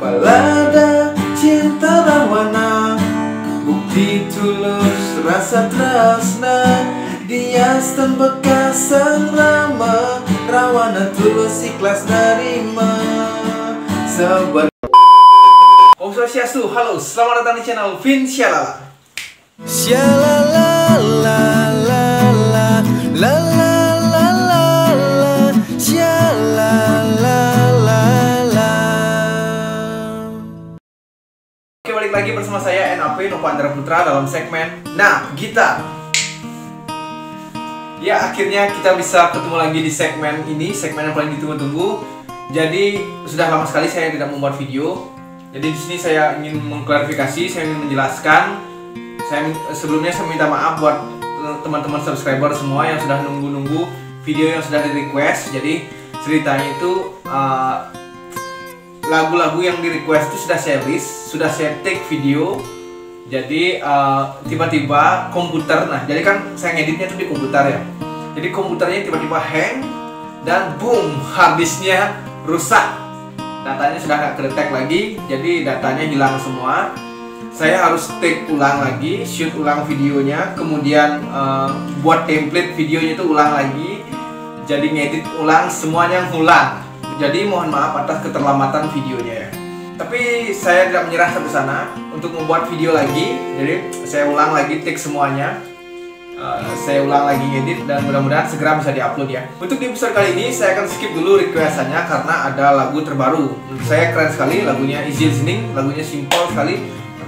Balada cinta Rahwana, bukti tulus rasa tresna, Dias dan bekas sang rama, Rahwana tulus ikhlas nerima. Om Swastiastu, halo, selamat datang di channel Vin Syalala. Syalala la la la la la la la la Syalala la la. Oke, balik lagi bersama saya NAP Nopandra Putra dalam segmen Nah Gitar. Ya, akhirnya kita bisa ketemu lagi di segmen ini, segmen yang paling ditunggu-tunggu. Jadi sudah lama sekali saya tidak membuat video. Jadi di sini saya ingin mengklarifikasi, saya ingin menjelaskan. Sebelumnya saya minta maaf buat teman-teman subscriber semua yang sudah nunggu-nunggu video yang sudah di request. Jadi ceritanya itu lagu-lagu yang di request itu sudah saya list, sudah saya take video. Jadi tiba-tiba komputer, nah jadi kan saya ngeditnya itu di komputer ya. Jadi komputernya tiba-tiba hang dan boom, harddisknya rusak. Datanya sudah nggak kedetek lagi, jadi datanya hilang semua. Saya harus take ulang lagi, shoot ulang videonya, kemudian buat template videonya itu ulang lagi. Jadi ngedit ulang, semuanya ngulang. Jadi mohon maaf atas keterlambatan videonya ya. Tapi saya tidak menyerah sampai sana untuk membuat video lagi. Jadi saya ulang lagi take semuanya. Saya ulang lagi ngedit dan mudah-mudahan segera bisa diupload ya. Untuk di episode kali ini saya akan skip dulu requestannya karena ada lagu terbaru. Menurut saya keren sekali lagunya, easy listening, lagunya simple sekali.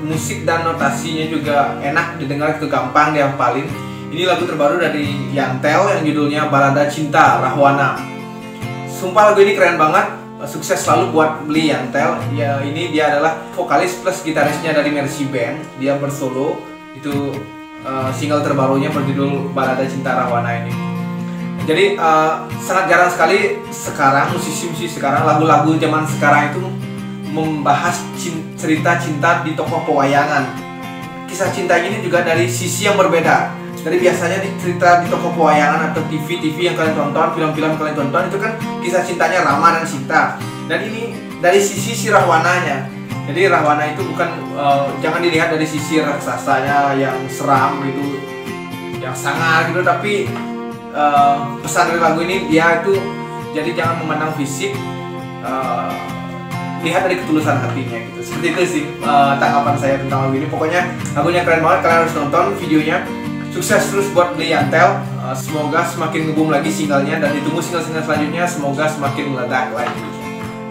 Musik dan notasinya juga enak didengar, itu gampang dihafalin. Ini lagu terbaru dari Yantel yang judulnya Balada Cinta Rahwana. Sumpah lagu ini keren banget, sukses selalu buat beli Yantel. Ya, ini dia adalah vokalis plus gitarisnya dari Mercy Band. Dia bersolo, itu single terbarunya berjudul Balada Cinta Rahwana ini. Jadi sangat jarang sekali sekarang musisi-musisi sekarang, lagu-lagu zaman sekarang itu membahas cerita cinta di tokoh pewayangan. Kisah cinta ini juga dari sisi yang berbeda. Dari biasanya cerita di tokoh pewayangan atau TV yang kalian tonton, film-film kalian tonton itu kan kisah cintanya Rama dan Sita. Dan ini dari sisi si Rahwananya. Jadi Rahwana itu bukan jangan dilihat dari sisi raksasanya yang seram gitu, yang sangar gitu, tapi pesan dari lagu ini dia itu jadi jangan memandang fisik, lihat dari ketulusan hatinya gitu. Seperti itu sih tanggapan saya tentang lagu ini. Pokoknya lagunya keren banget, kalian harus nonton videonya. Sukses terus buat beli Yantel. Semoga semakin ngebum lagi singlenya dan ditunggu single-single selanjutnya, semoga semakin meledak lagi.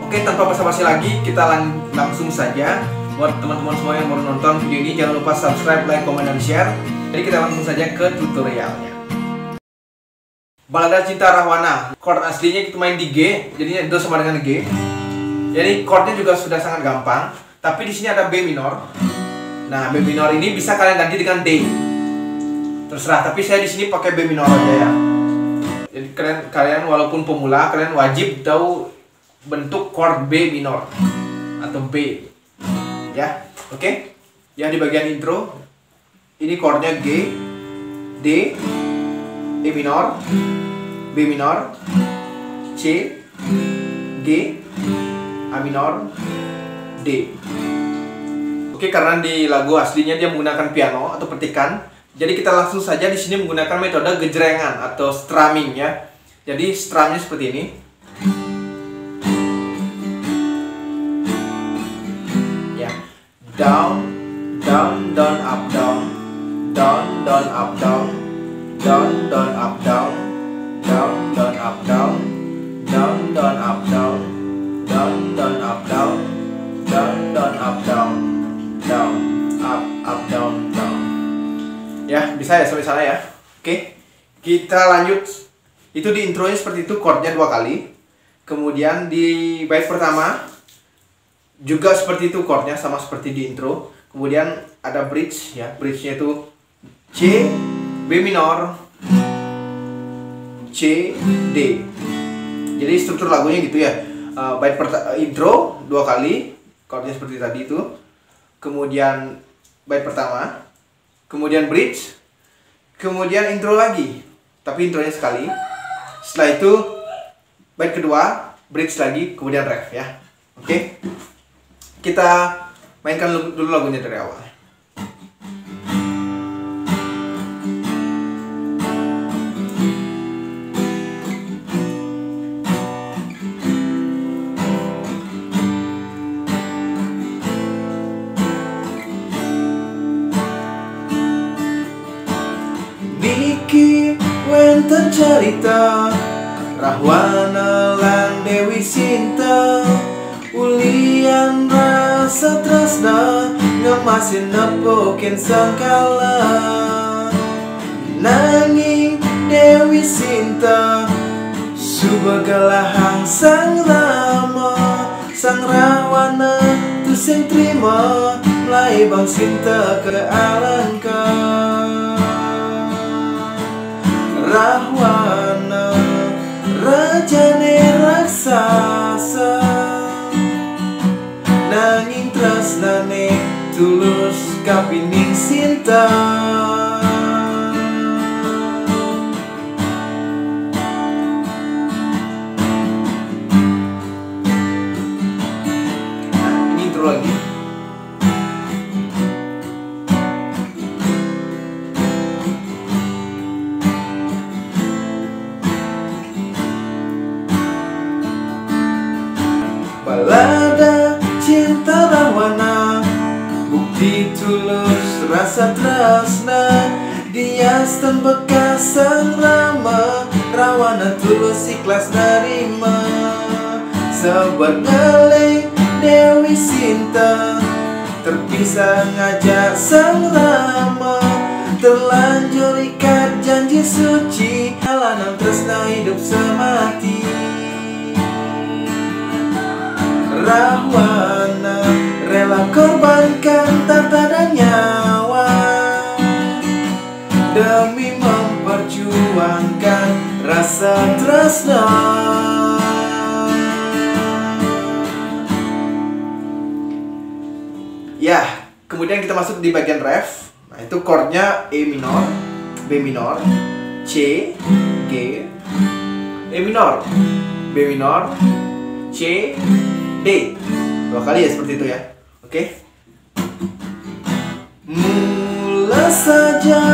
Oke, tanpa basa-basi lagi kita langsung saja. Buat teman-teman semua yang baru nonton video ini, jangan lupa subscribe, like, comment, dan share. Jadi kita langsung saja ke tutorialnya. Balada Cinta Rahwana, chord aslinya kita main di G, jadinya Do sama dengan G. Jadi chordnya juga sudah sangat gampang, tapi di sini ada B minor. Nah, B minor ini bisa kalian ganti dengan D. Terserah, tapi saya di sini pakai B minor aja ya. Jadi kalian walaupun pemula, kalian wajib tahu bentuk chord B minor atau B. Ya, oke? Ya, di bagian intro ini chordnya G, D, E minor, B minor, C, G, A minor, D. Oke, karena di lagu aslinya dia menggunakan piano atau petikan, jadi kita langsung saja di sini menggunakan metode gejrengan atau strumming ya. Jadi strumnya seperti ini. Ya, down, down, down, up, down, down, down, up, down, down, down, up, down, down, down, up, down, down, down, up, down. Down, down, up, down, down, down, up, down, down, up, down, down. Ya, bisa ya sampai sana ya. Oke, kita lanjut. Itu di intronya seperti itu, chordnya 2 kali. Kemudian di bait pertama juga seperti itu, chordnya sama seperti di intro. Kemudian ada bridge ya, bridge-nya itu C, B minor, C, D. Jadi struktur lagunya gitu ya. Bait intro 2 kali, chordnya seperti tadi itu. Kemudian bait pertama, kemudian bridge, kemudian intro lagi, tapi intronya sekali. Setelah itu bait kedua, bridge lagi, kemudian ref ya. Oke. kita mainkan dulu lagunya dari awal. Niki wenten cerita Rahwana lan Dewi Sinta ulian rasa tresna ngemasin nepokin sangkala nanging Dewi Sinta subagalahang sang Rama sang Rahwana tu sing trima mulai bang Sinta ke alangka Rahwana rajane raksasa nanging tresnane tulus kapining Sinta Ini intro lagi. Balada cinta Rahwana bukti tulus rasa tresna diastan bekas sang Rama Rahwana tulus ikhlas nerima sebagai Dewi Sinta terpisah ngajak sang Rama terlanjur ikat janji suci alanan tresna hidup semati Rahwana rela korbankan tata dan nyawa demi memperjuangkan rasa tresna. Ya, kemudian kita masuk di bagian ref. Nah, itu chordnya E minor, B minor, C, G, E minor, B minor, C, D. 2 kali ya seperti itu ya. Oke. Mula saja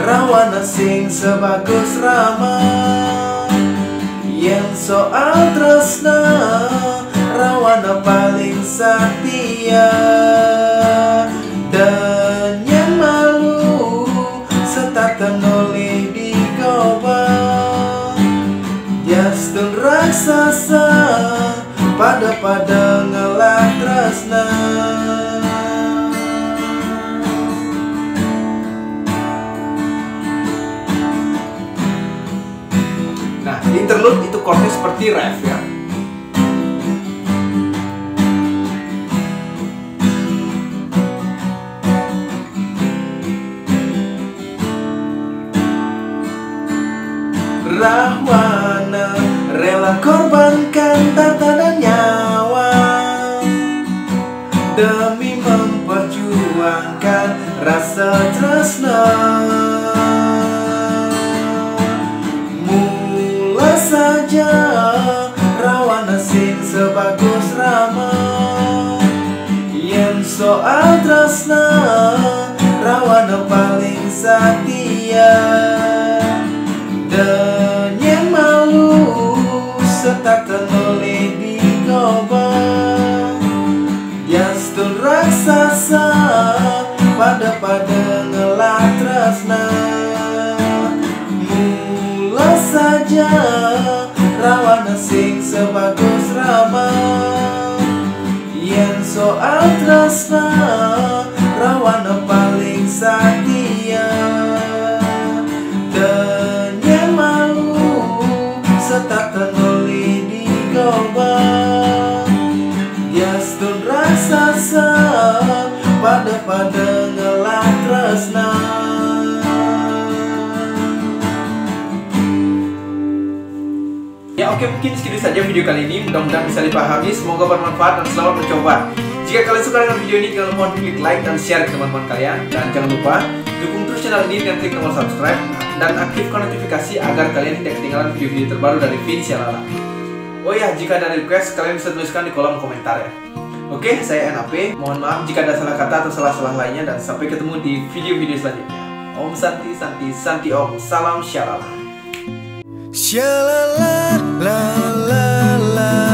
Rahwana sing sebagus Rama yang soal tresna Rahwana paling setia dan yang malu serta tenoleh digoba Yastun raksasa pada ngelak tresna Nah, di interlude itu chordnya seperti ref ya. Rahwana rela korbankan tata dan nyawa demi memperjuangkan rasa tresna mula saja Rahwana sing sebagus Rama yang soal tresna Rahwana paling setia dan yang malu serta tenoleh digoba Yastun raksasa pada ngelak tresna mula saja Rahwana sing sebagus Rama yang soal tresna Rahwana paling setia dan yang malu serta tenoleh digoba Yastun raksasa pada ngelak tresna. Ya oke, mungkin segitu saja video kali ini. Mudah-mudahan bisa dipahami, semoga bermanfaat dan selamat mencoba. Jika kalian suka dengan video ini, jangan lupa klik like dan share ke teman-teman kalian. Dan jangan lupa dukung terus channel ini dengan klik tombol subscribe dan aktifkan notifikasi agar kalian tidak ketinggalan video-video terbaru dari Vinci Lala. Oh ya, jika ada request, kalian bisa tuliskan di kolom komentar ya. Oke, saya NAP. Mohon maaf jika ada salah kata atau salah-salah lainnya, dan sampai ketemu di video-video selanjutnya. Om Santi Santi Santi Om. Salam Syalala. Shalala la la la.